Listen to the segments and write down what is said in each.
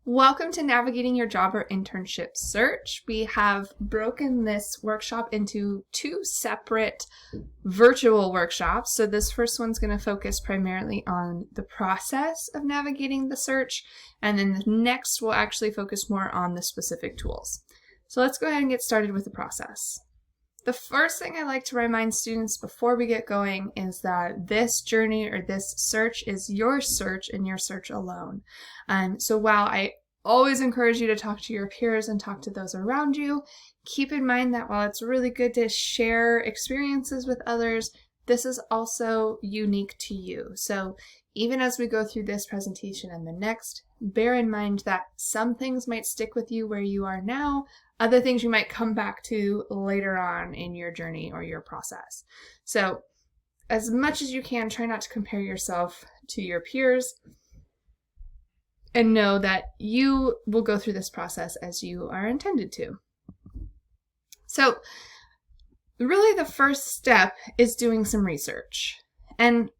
Welcome to Navigating Your Job or Internship Search. We have broken this workshop into two separate virtual workshops. So this first one's going to focus primarily on the process of navigating the search, and then the next will actually focus more on the specific tools. So let's go ahead and get started with the process. The first thing I like to remind students before we get going is that this journey or this search is your search and your search alone. So while I always encourage you to talk to your peers and talk to those around you, keep in mind that while it's really good to share experiences with others, this is also unique to you. So even as we go through this presentation and the next, bear in mind that some things might stick with you where you are now, other things you might come back to later on in your journey or your process. So as much as you can, try not to compare yourself to your peers, and know that you will go through this process as you are intended to. So really the first step is doing some research. And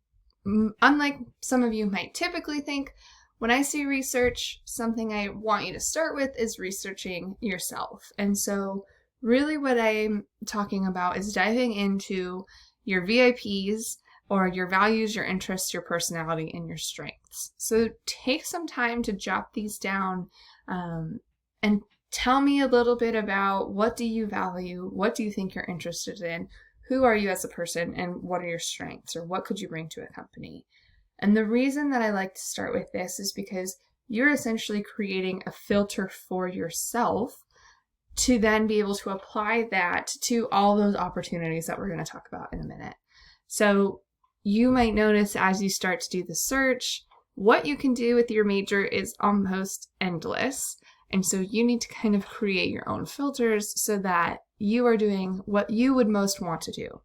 unlike some of you might typically think, when I say research, something I want you to start with is researching yourself. And so really what I'm talking about is diving into your VIPs, or your values, your interests, your personality, and your strengths. So take some time to jot these down and tell me a little bit about what do you value, what do you think you're interested in, who are you as a person, and what are your strengths, or what could you bring to a company. And the reason that I like to start with this is because you're essentially creating a filter for yourself to then be able to apply that to all those opportunities that we're going to talk about in a minute. So you might notice as you start to do the search, what you can do with your major is almost endless. And so you need to kind of create your own filters so that you are doing what you would most want to do.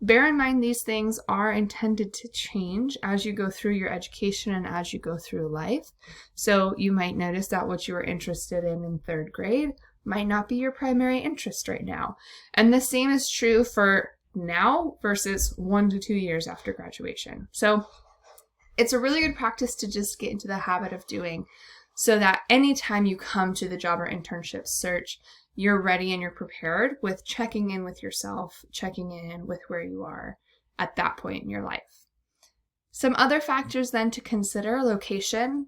Bear in mind, these things are intended to change as you go through your education and as you go through life. So you might notice that what you were interested in third grade might not be your primary interest right now. And the same is true for now versus 1 to 2 years after graduation. So it's a really good practice to just get into the habit of doing so that anytime you come to the job or internship search, you're ready and you're prepared with checking in with yourself, checking in with where you are at that point in your life. Some other factors then to consider: location.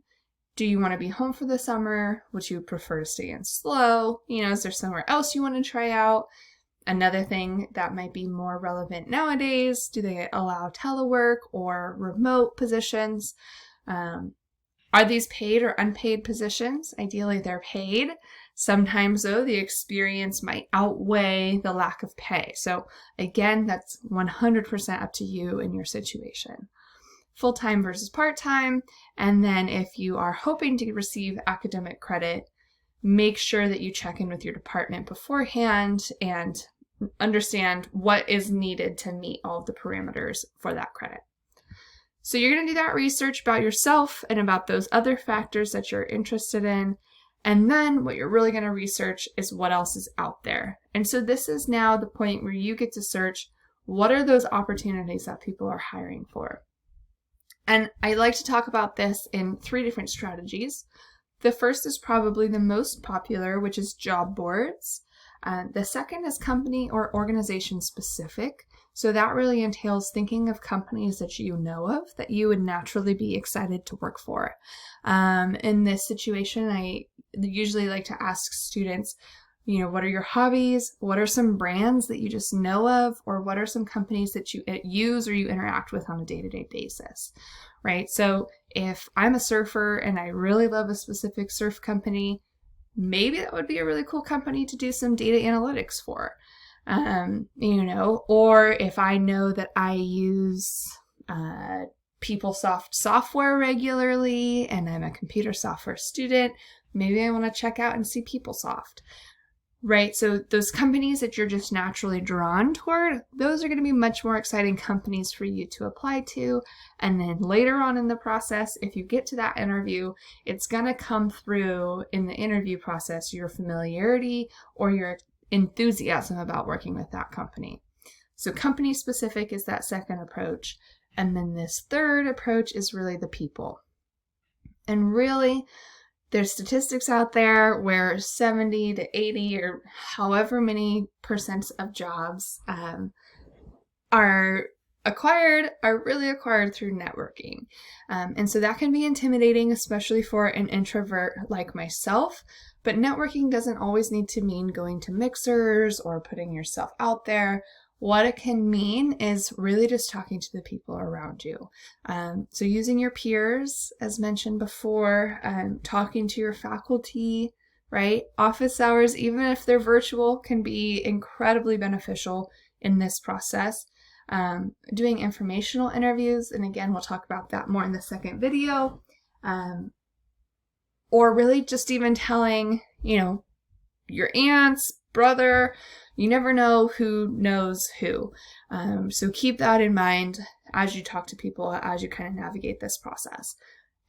Do you want to be home for the summer? Would you prefer to stay in SLO? Is there somewhere else you want to try out? Another thing that might be more relevant nowadays, do they allow telework or remote positions? Are these paid or unpaid positions? Ideally, they're paid. Sometimes, though, the experience might outweigh the lack of pay. So again, that's 100% up to you and your situation. Full-time versus part-time. And then if you are hoping to receive academic credit, make sure that you check in with your department beforehand and understand what is needed to meet all of the parameters for that credit. So you're going to do that research about yourself and about those other factors that you're interested in. And then what you're really going to research is what else is out there. And so this is now the point where you get to search what are those opportunities that people are hiring for. And I like to talk about this in 3 different strategies. The first is probably the most popular, which is job boards. The second is company or organization specific. So that really entails thinking of companies that you know of that you would naturally be excited to work for. In this situation, I usually like to ask students, what are your hobbies? What are some brands that you just know of? Or what are some companies that you use or you interact with on a day-to-day basis, right? So if I'm a surfer and I really love a specific surf company, maybe that would be a really cool company to do some data analytics for, or if I know that I use PeopleSoft software regularly and I'm a computer software student, maybe I want to check out and see PeopleSoft, right? So those companies that you're just naturally drawn toward, those are going to be much more exciting companies for you to apply to. And then later on in the process, if you get to that interview, it's going to come through in the interview process, your familiarity or your enthusiasm about working with that company. So company specific is that second approach. And then this third approach is really the people. And really, There's statistics out there where 70 to 80 or however many percent of jobs are really acquired through networking. And so that can be intimidating, especially for an introvert like myself. But networking doesn't always need to mean going to mixers or putting yourself out there. What it can mean is really just talking to the people around you. So using your peers, as mentioned before, talking to your faculty, right? Office hours, even if they're virtual, can be incredibly beneficial in this process. Doing informational interviews, and again, we'll talk about that more in the second video. Or really just even telling, your aunt's brother, you never know who knows who. So keep that in mind as you talk to people, as you kind of navigate this process.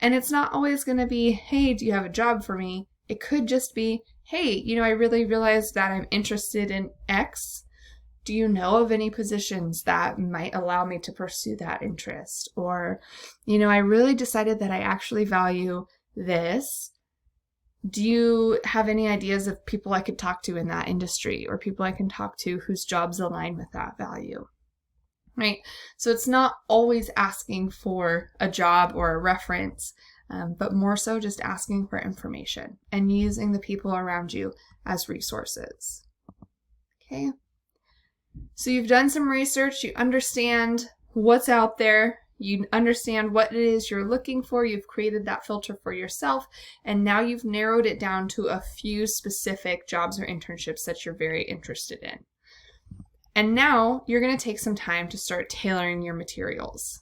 And it's not always going to be, hey, do you have a job for me? It could just be, hey, I really realized that I'm interested in X. Do you know of any positions that might allow me to pursue that interest? Or, I really decided that I actually value this. Do you have any ideas of people I could talk to in that industry, or people I can talk to whose jobs align with that value? Right? So it's not always asking for a job or a reference, but more so just asking for information and using the people around you as resources. Okay? So you've done some research, you understand what's out there, you understand what it is you're looking for, you've created that filter for yourself, and now you've narrowed it down to a few specific jobs or internships that you're very interested in. And now you're going to take some time to start tailoring your materials.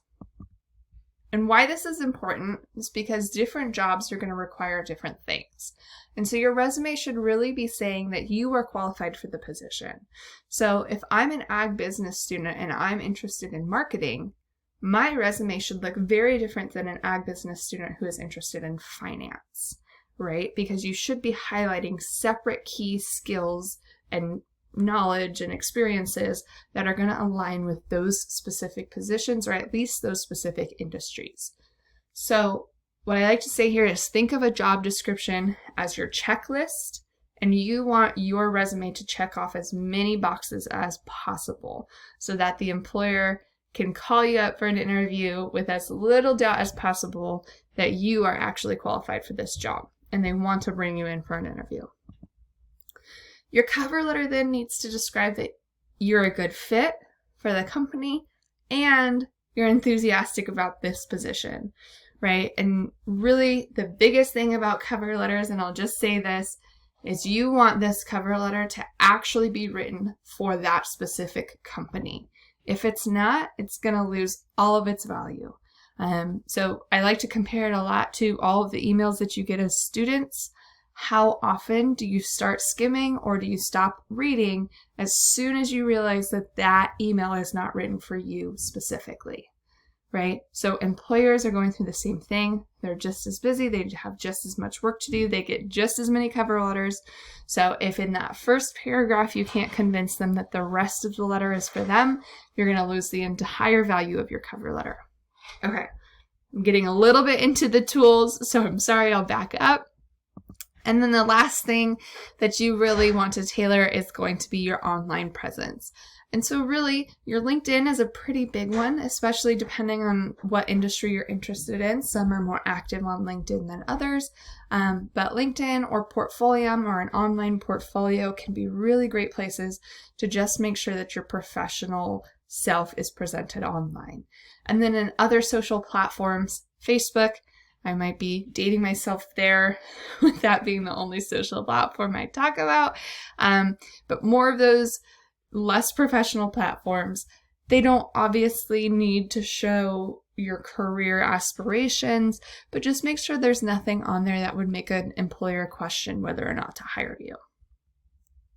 And why this is important is because different jobs are going to require different things. And so your resume should really be saying that you are qualified for the position. So if I'm an ag business student and I'm interested in marketing, my resume should look very different than an ag business student who is interested in finance, right? Because you should be highlighting separate key skills and knowledge and experiences that are going to align with those specific positions, or at least those specific industries. So what I like to say here is think of a job description as your checklist, and you want your resume to check off as many boxes as possible so that the employer can call you up for an interview with as little doubt as possible that you are actually qualified for this job and they want to bring you in for an interview. Your cover letter then needs to describe that you're a good fit for the company and you're enthusiastic about this position, right? And really the biggest thing about cover letters, and I'll just say this, is you want this cover letter to actually be written for that specific company. If it's not, it's going to lose all of its value. So I like to compare it a lot to all of the emails that you get as students. How often do you start skimming or do you stop reading as soon as you realize that that email is not written for you specifically, right? So employers are going through the same thing. They're just as busy. They have just as much work to do. They get just as many cover letters. So if in that first paragraph you can't convince them that the rest of the letter is for them, you're going to lose the entire value of your cover letter. Okay, I'm getting a little bit into the tools, so I'm sorry, I'll back up. And then the last thing that you really want to tailor is going to be your online presence. And so really, your LinkedIn is a pretty big one, especially depending on what industry you're interested in. Some are more active on LinkedIn than others, but LinkedIn or Portfolium or an online portfolio can be really great places to just make sure that your professional self is presented online. And then in other social platforms, Facebook, I might be dating myself there with that being the only social platform I talk about. But more of those less professional platforms, they don't obviously need to show your career aspirations, but just make sure there's nothing on there that would make an employer question whether or not to hire you.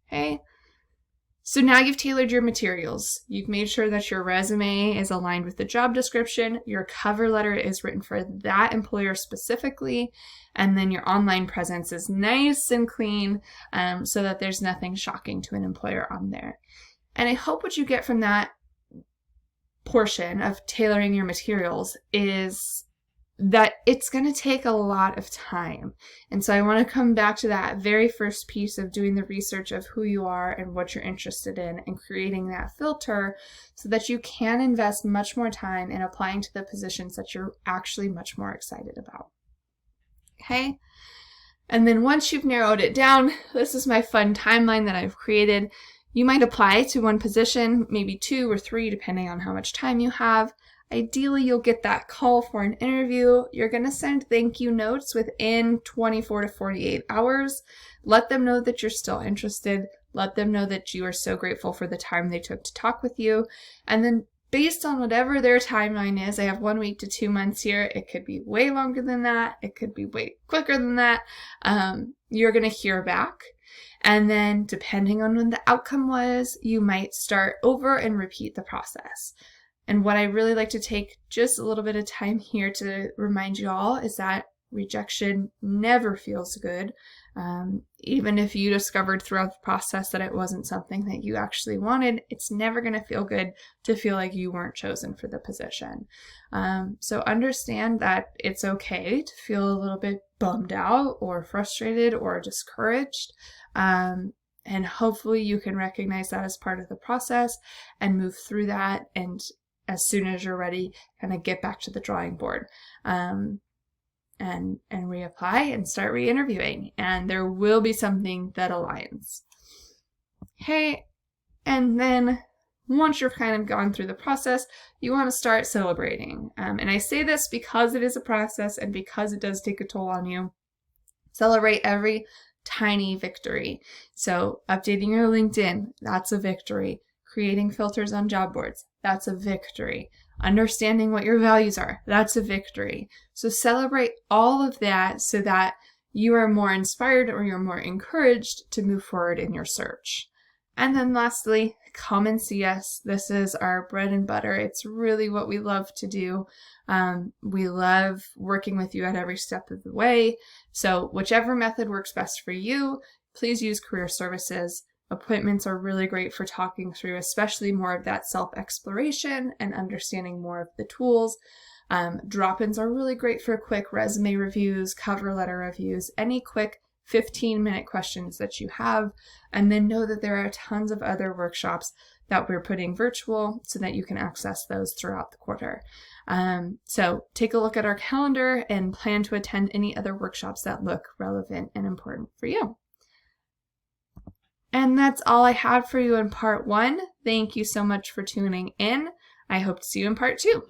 Okay? So now you've tailored your materials. You've made sure that your resume is aligned with the job description, your cover letter is written for that employer specifically, and then your online presence is nice and clean so that there's nothing shocking to an employer on there. And I hope what you get from that portion of tailoring your materials is that it's going to take a lot of time. And so I want to come back to that very first piece of doing the research of who you are and what you're interested in and creating that filter so that you can invest much more time in applying to the positions that you're actually much more excited about. Okay? And then once you've narrowed it down, this is my fun timeline that I've created. You might apply to one position, maybe 2 or 3, depending on how much time you have. Ideally, you'll get that call for an interview. You're going to send thank you notes within 24 to 48 hours. Let them know that you're still interested. Let them know that you are so grateful for the time they took to talk with you. And then based on whatever their timeline is, I have 1 week to 2 months here. It could be way longer than that. It could be way quicker than that. You're going to hear back. And then depending on when the outcome was, you might start over and repeat the process. And what I really like to take just a little bit of time here to remind you all is that rejection never feels good. Even if you discovered throughout the process that it wasn't something that you actually wanted, it's never going to feel good to feel like you weren't chosen for the position. So understand that it's okay to feel a little bit bummed out or frustrated or discouraged. And hopefully you can recognize that as part of the process and move through that, and as soon as you're ready, kind of get back to the drawing board and reapply and start re-interviewing. And there will be something that aligns. Okay, and then once you've kind of gone through the process, you want to start celebrating. And I say this because it is a process and because it does take a toll on you. Celebrate every tiny victory. So updating your LinkedIn, that's a victory. Creating filters on job boards, that's a victory. Understanding what your values are, that's a victory. So celebrate all of that so that you are more inspired or you're more encouraged to move forward in your search. And then lastly, come and see us. This is our bread and butter. It's really what we love to do. We love working with you at every step of the way. So whichever method works best for you, please use Career Services. Appointments are really great for talking through, especially more of that self-exploration and understanding more of the tools. Drop-ins are really great for quick resume reviews, cover letter reviews, any quick 15-minute questions that you have. And then know that there are tons of other workshops that we're putting virtual so that you can access those throughout the quarter. So take a look at our calendar and plan to attend any other workshops that look relevant and important for you. And that's all I have for you in part 1. Thank you so much for tuning in. I hope to see you in part 2.